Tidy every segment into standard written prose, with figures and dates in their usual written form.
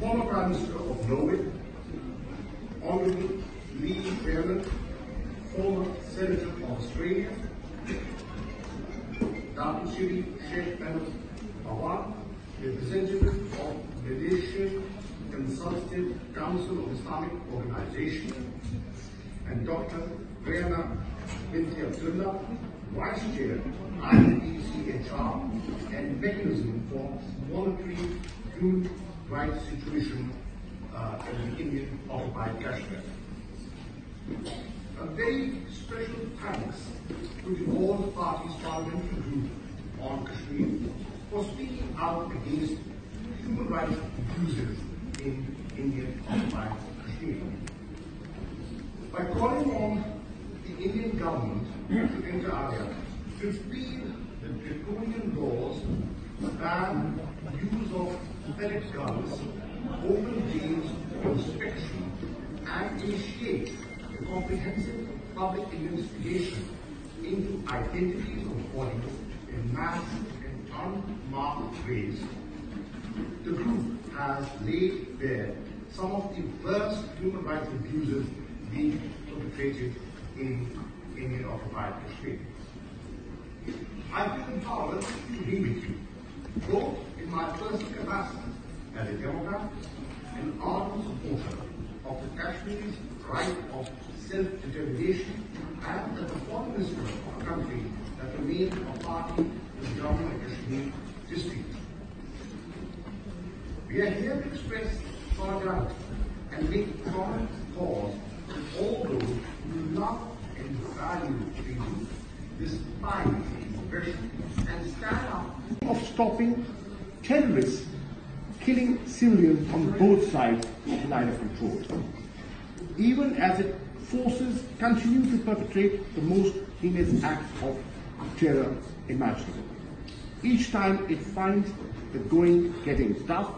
former Prime Minister of Norway, Honorable Lee Fairland, former Senator of Australia, Dr. Shri Sheikh Mehmood, representative of the Malaysian Consultative Council of Islamic Organization, and Dr. Rehana Binti Abdullah, Vice Chair, IPCHR, and Mechanism for Monitoring Human Rights Situation in the Indian occupied Kashmir. A very special thanks to the all parties parliamentary group on Kashmir for speaking out against human rights abuses in Indian occupied Kashmir. By calling on the Indian government to inter to repeal the draconian laws that ban use of pellet guns, open jails for inspection, and initiate a comprehensive public investigation into identities of bodies in mass and unmarked ways, the group has laid bare some of the worst human rights abuses being perpetrated in Indian occupied Kashmir. I feel empowered to be with you, both in my personal capacity as a Democrat and ardent supporter of the Kashmiris' right of self-determination, and as the foreign minister of a country that remains a party to the Jammu and Kashmir dispute. We are here to express solidarity and make common cause with all those who love and value freedom despite oppression and stand up of stopping terrorists killing civilians on both sides of the line of control, even as its forces continue to perpetrate the most heinous acts of terror imaginable. Each time it finds the going getting tough,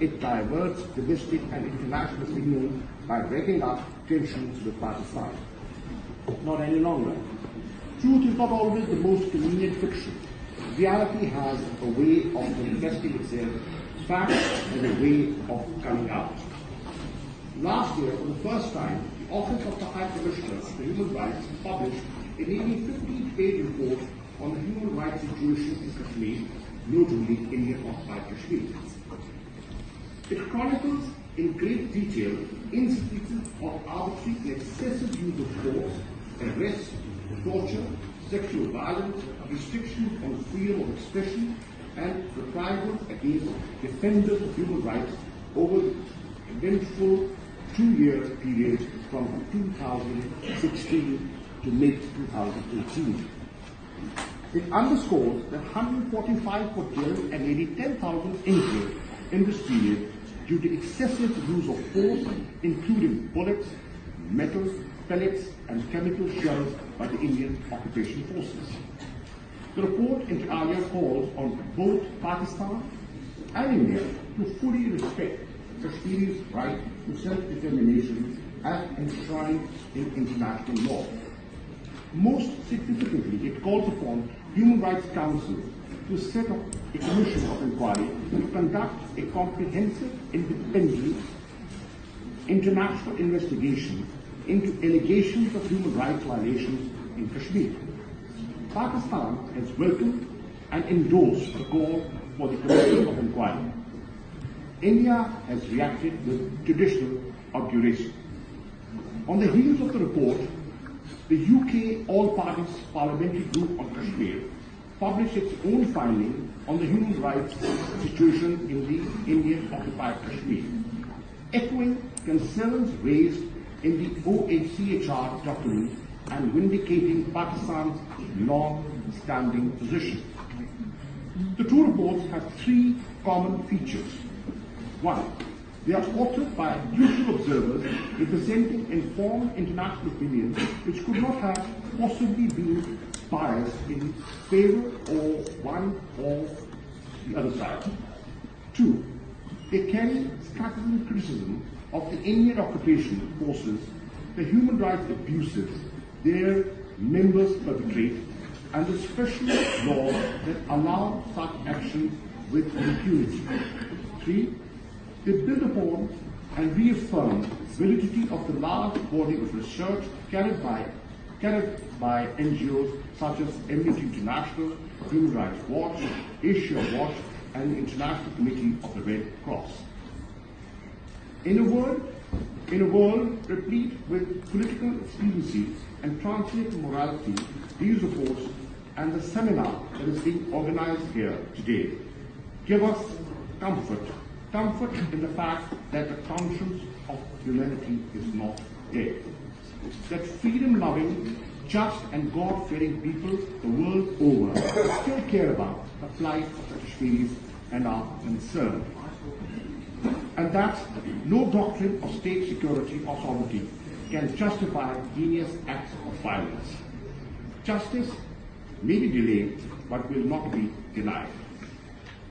it diverts domestic and international signals by breaking up tensions with Pakistan. Not any longer. Truth is not always the most convenient fiction. Reality has a way of manifesting itself. Fact has a way of coming out. Last year, for the first time, the Office of the High Commissioner for Human Rights published a nearly 50-page report on the human rights situation in Kashmir, notably Indian occupied Kashmir. It chronicles in great detail instances of arbitrary and excessive use of force, arrest, torture, sexual violence, restrictions on freedom of expression, and reprisals against defenders of human rights over the eventful 2-year period from 2016 to mid-2018. It underscores that 145 were killed and nearly 10,000 injured in this period due to excessive use of force, including bullets, metal, pellets, and chemical shells by the Indian occupation forces. The report inter alia calls on both Pakistan and India to fully respect Kashmir's right to self-determination as enshrined in international law. Most significantly, it calls upon Human Rights Council to set up a commission of inquiry to conduct a comprehensive, independent, international investigation into allegations of human rights violations in Kashmir. Pakistan has welcomed and endorsed the call for the commission of inquiry. India has reacted with traditional objuration. On the heels of the report, the UK All-Parties Parliamentary Group on Kashmir published its own finding on the human rights situation in the Indian occupied Kashmir, echoing concerns raised in the OHCHR document and vindicating Pakistan's long-standing position. The two reports have 3 common features. 1. They are authored by neutral observers representing informed international opinions which could not have possibly been biased in favor of one or the other side. 2. They carry scattered criticism of the Indian occupation forces, the human rights abuses their members perpetrate, and the special laws that allow such actions with impunity. 3. They build upon and reaffirm validity of the large body of research carried by NGOs such as Amnesty International, Human Rights Watch, Asia Watch, and the International Committee of the Red Cross. In a world replete with political expediency and translated morality, these reports and the seminar that is being organized here today give us comfort in the fact that the conscience of humanity is not dead. That freedom-loving, just and God-fearing people the world over still care about the plight of the Kashmiris and are concerned. And that no doctrine of state security or sovereignty can justify heinous acts of violence. Justice may be delayed, but will not be denied.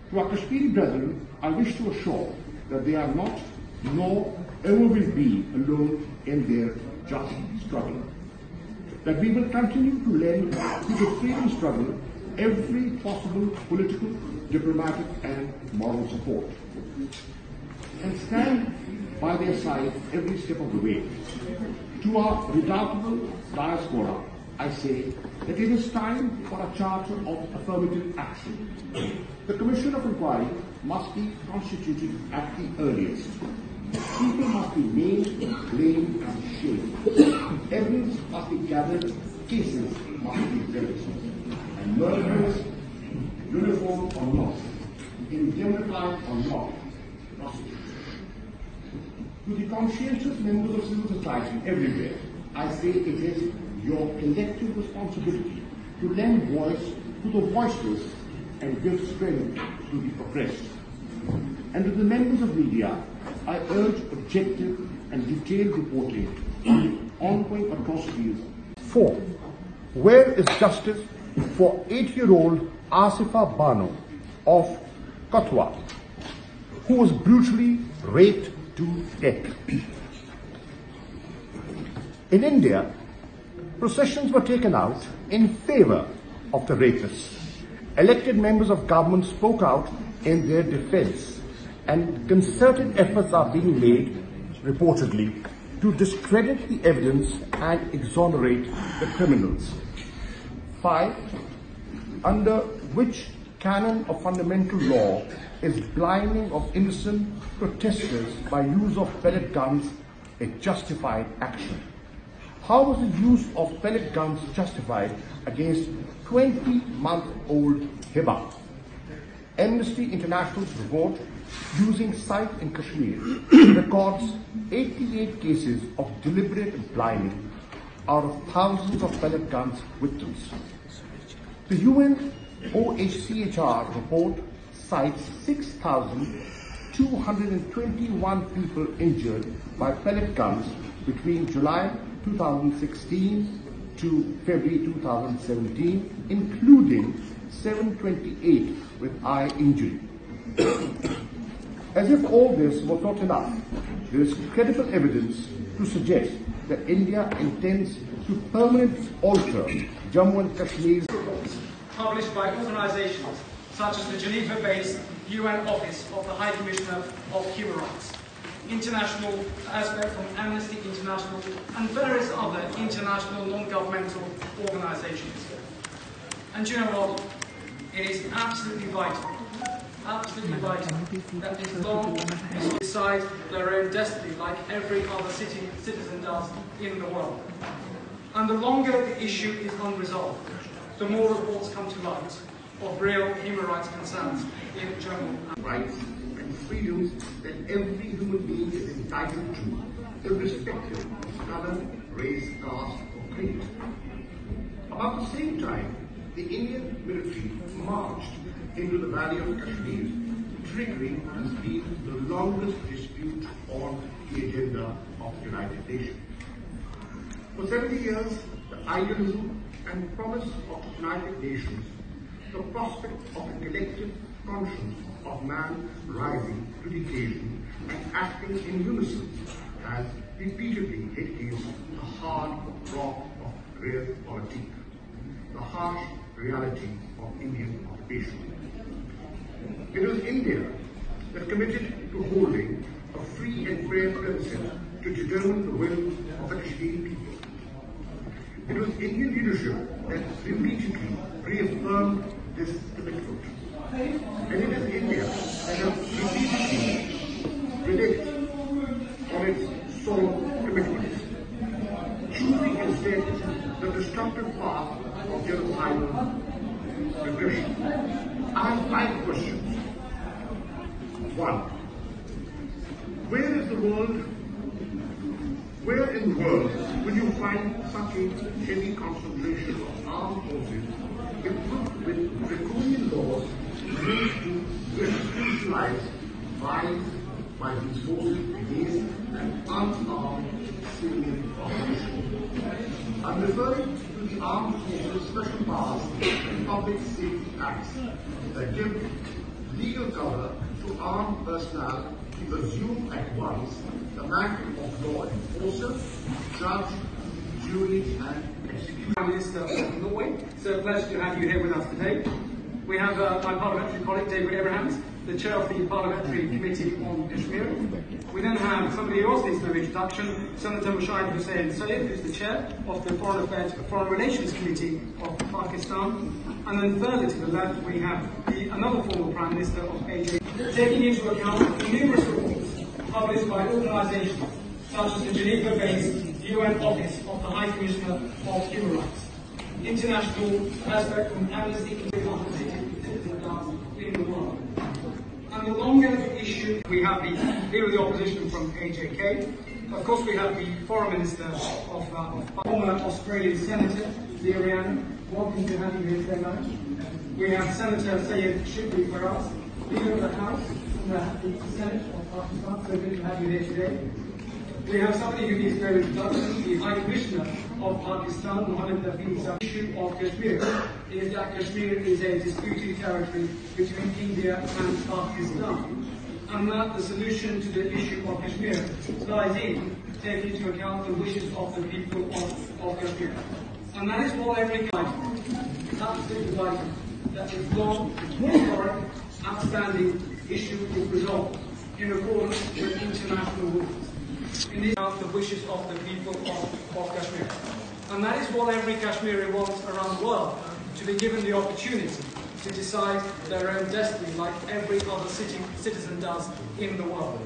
To our Kashmiri brethren, I wish to assure that they are not, nor ever will be, alone in their just struggle. That we will continue to lend to the freedom struggle every possible political, diplomatic, and moral support, and stand by their side every step of the way. To our redoubtable diaspora, I say that it is time for a charter of affirmative action. The Commission of Inquiry must be constituted at the earliest. People must be named, blamed, and shamed. Evidence must be gathered, cases must be dealt, and murderers, uniform or not, indemnified or not, prosecuted. To the conscientious members of civil society everywhere, I say it is your collective responsibility to lend voice to the voiceless and give strength to the oppressed. And to the members of media, I urge objective and detailed reporting on the ongoing atrocities. 4. Where is justice for 8-year-old Asifa Bano of Katwa, who was brutally raped to death? In India, processions were taken out in favor of the rapists. Elected members of government spoke out in their defense, and concerted efforts are being made, reportedly, to discredit the evidence and exonerate the criminals. 5. Under which canon of fundamental law is blinding of innocent protesters by use of pellet guns a justified action? How was the use of pellet guns justified against 20-month-old Hiba? Amnesty International's report, using site in Kashmir, records 88 cases of deliberate blinding out of thousands of pellet guns victims. The UN OHCHR report cites 6,221 people injured by pellet guns between July 2016 to February 2017, including 728 with eye injury. As if all this was not enough, there is credible evidence to suggest that India intends to permanently alter Jammu and Kashmir's reports published by organizations such as the Geneva-based UN Office of the High Commissioner of Human Rights, international aspect from Amnesty International, and various other international non-governmental organizations. And you know what? It is absolutely vital that Islam is decide their own destiny like every other citizen does in the world. And the longer the issue is unresolved, the more reports come to light of real human rights concerns in Jammu. Rights and freedoms that every human being is entitled to, irrespective of color, race, caste, or creed. About the same time, the Indian military marched into the valley of Kashmir, triggering what has been the longest dispute on the agenda of the United Nations. For 70 years, the idealism and promise of the United Nations, the prospect of a collective conscience of man rising to the occasion and acting in unison, has repeatedly hit against the hard rock of realpolitik, the harsh reality of Indian occupation. It was India that committed to holding a free and fair consent to determine the will of the Kashmiri people. It was Indian leadership that repeatedly reaffirmed this commitment. And it is India that has repeatedly predicted on its solemn commitments, choosing instead the destructive path of genocidal aggression. I have 5 questions. 1. Where in the world will you find such a heavy concentration of armed forces equipped with draconian laws meant to institutionalize violence by these forces against an unarmed civilian population? I'm referring to the Armed Forces Special Powers and Public Safety Acts that give legal cover to armed personnel to assume at once the mantle of law enforcer, judge, jury, and executioner. Prime Minister of Norway, so a pleasure to have you here with us today. We have my parliamentary colleague David Abrahams, the chair of the Parliamentary Committee on Kashmir. We then have somebody who also needs no introduction, Senator Musharraf Hussain Syed, who's the chair of the Foreign Relations Committee of Pakistan. And then further to the left, we have another former Prime Minister of AJ, taking into account the numerous reports published by organisations such as the Geneva-based UN Office of the High Commissioner of Human Rights, international aspect from Amnesty International in the world. And the longer the issue, we have the leader of the opposition from AJK. Of course, we have the Foreign Minister of former Australian Senator, Leah. Welcome to have you here today, madam. We have Senator Syed Shibli Faraz, leader of the House from the Senate of Pakistan. So good to have you here today. We have somebody who needs no introduction, the High Commissioner of Pakistan, Mohammed Naveed. The issue of Kashmir is that Kashmir is a disputed territory between India and Pakistan, and that the solution to the issue of Kashmir lies in taking into account the wishes of the people of Kashmir. And that is what every country, absolutely vital, that this long, historic, outstanding issue is resolved in accordance with international rules. In this the wishes of the people of Kashmir. And that is what every Kashmiri wants around the world, to be given the opportunity to decide their own destiny like every other citizen does in the world.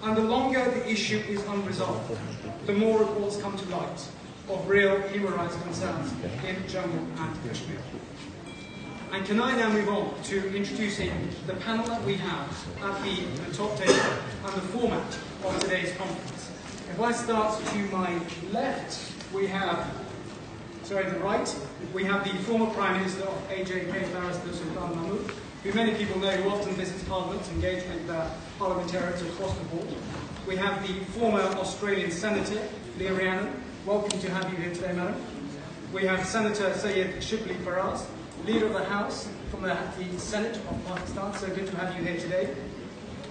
And the longer the issue is unresolved, the more reports come to light of real human rights concerns in Jammu and Kashmir. And can I now move on to introducing the panel that we have at the top table and the format of today's conference. If I start to my left, we have, sorry, the right, we have the former Prime Minister of AJK, Barrister Sultan Mehmood, who many people know who often visits Parliament, engage with parliamentarians across the board. We have the former Australian Senator, Leah. Welcome to have you here today, madam. We have Senator Syed Shibli Faraz, leader of the House from the Senate of Pakistan. So good to have you here today.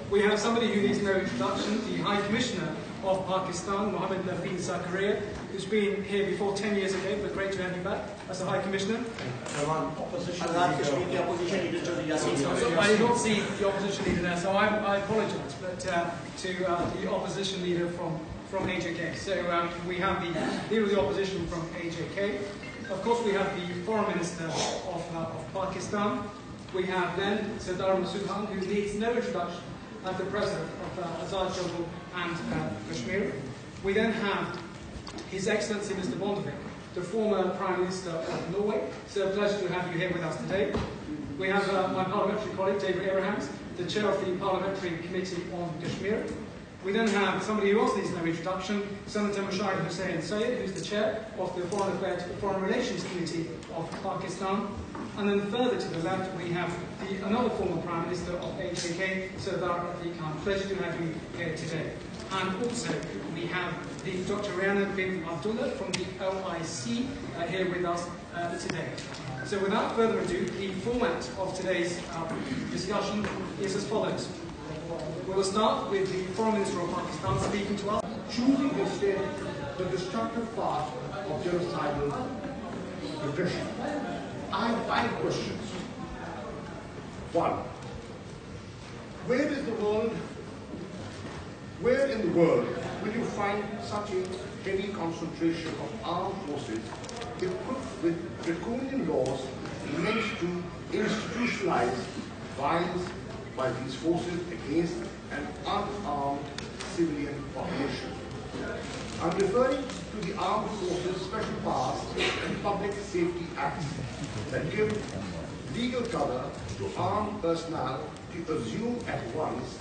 We have somebody who needs no introduction, the High Commissioner of Pakistan, Mohammed Naveed Zakaria, who's been here before 10 years ago, but great to have you back as the High Commissioner. I did not see the opposition leader there, so I apologise, but to the opposition leader from AJK. So we have the leader of the opposition from AJK. Of course, we have the Foreign Minister of Pakistan. We have then Sardar Masood, who needs no introduction, as the President of Azad Jammu and Kashmir. We then have His Excellency Mr. Bondevik, the former Prime Minister of Norway. So a pleasure to have you here with us today. We have my parliamentary colleague David Abrahams, the chair of the Parliamentary Committee on Kashmir. We then have somebody who also needs no introduction, Senator Musharraf Hussain Syed, who's the chair of the Foreign Relations Committee of Pakistan. And then further to the left, we have another former Prime Minister of AJK, Sardar Khan. Pleasure to have you here today. And also, we have the Dr. Rihanna bin Abdullah from the OIC here with us today. So without further ado, the format of today's discussion is as follows. We will start with the Foreign Minister of Pakistan speaking to us. Choosing instead the destructive path of genocidal aggression. I have 5 questions. 1. Where in the world will you find such a heavy concentration of armed forces equipped with draconian laws meant to institutionalize violence by these forces against an unarmed civilian population? I'm referring to the Armed Forces Special Powers and Public Safety Acts that give legal cover to armed personnel to assume at once.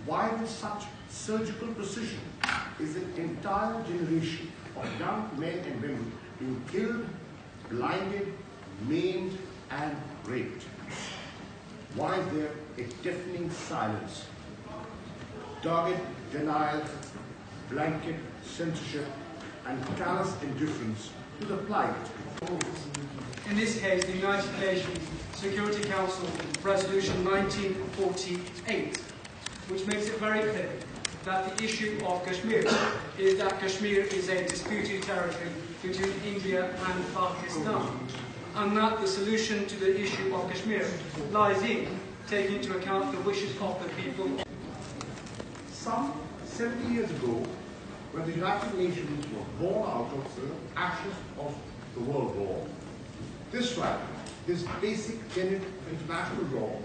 Why with such surgical precision is an entire generation of young men and women being killed, blinded, maimed, and raped? Why is there a deafening silence, dogged denial, blanket censorship, and callous indifference to the plight? In this case, the United Nations Security Council Resolution 1948, which makes it very clear that the issue of Kashmir is that Kashmir is a disputed territory between India and Pakistan, and that the solution to the issue of Kashmir lies in taking into account the wishes of the people. Some 70 years ago, when the United Nations was born out of the ashes of the World War, this right, this basic tenet of international law,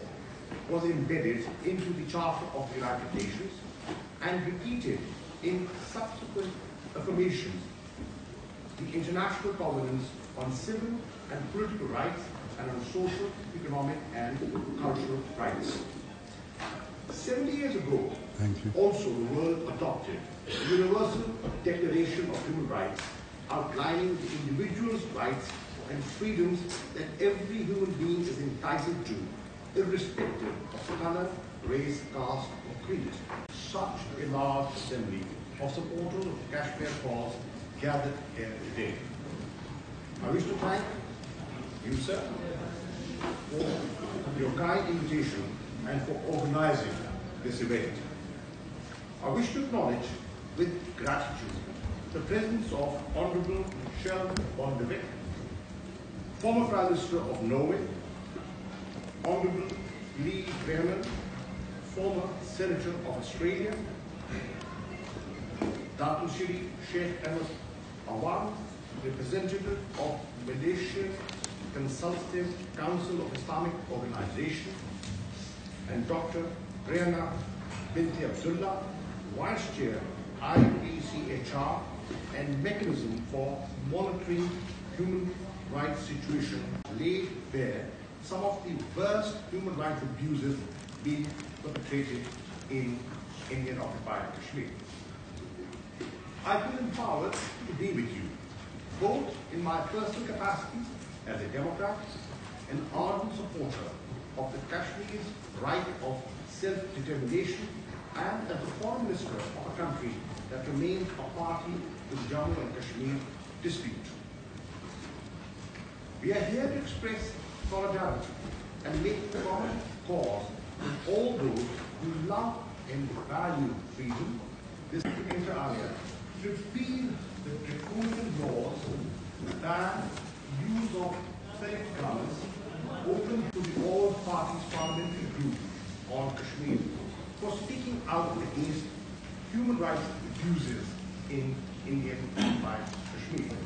was embedded into the Charter of the United Nations and repeated in subsequent affirmations. The International Covenants on Civil and Political Rights and on Social, Economic and Cultural Rights. 70 years ago, also the world adopted the Universal Declaration of Human Rights, outlining the individual's rights and freedoms that every human being is entitled to, irrespective of color, race, caste, or creed. Such a large assembly of supporters of the Kashmir cause gathered here today. I wish to thank you, sir, for your kind invitation and for organizing this event. I wish to acknowledge with gratitude the presence of Honorable Shah former Prime Minister of Norway, Honorable Lee Graham, former Senator of Australia, Dr. Shri Sheikh Ahmed Awad, representative of Malaysia Consultative Council of Islamic Organization, and Dr. Brianna Binti Abdullah, Vice Chair, IPCHR, and Mechanism for Monitoring Human Rights Situation, laid bare some of the worst human rights abuses being perpetrated in Indian occupied Kashmir. I feel empowered to be with you, both in my personal capacity as a Democrat, an ardent supporter of the Kashmir's right of self-determination, and as the Foreign Minister of a country that remains a party to the Jammu and Kashmir dispute. We are here to express solidarity and make common cause with all those who love and value freedom. This inter alia to repeal the draconian laws that use of select guns open to the all parties parliamentary group on Kashmir for speaking out against human rights abuses in Indian occupied Kashmir.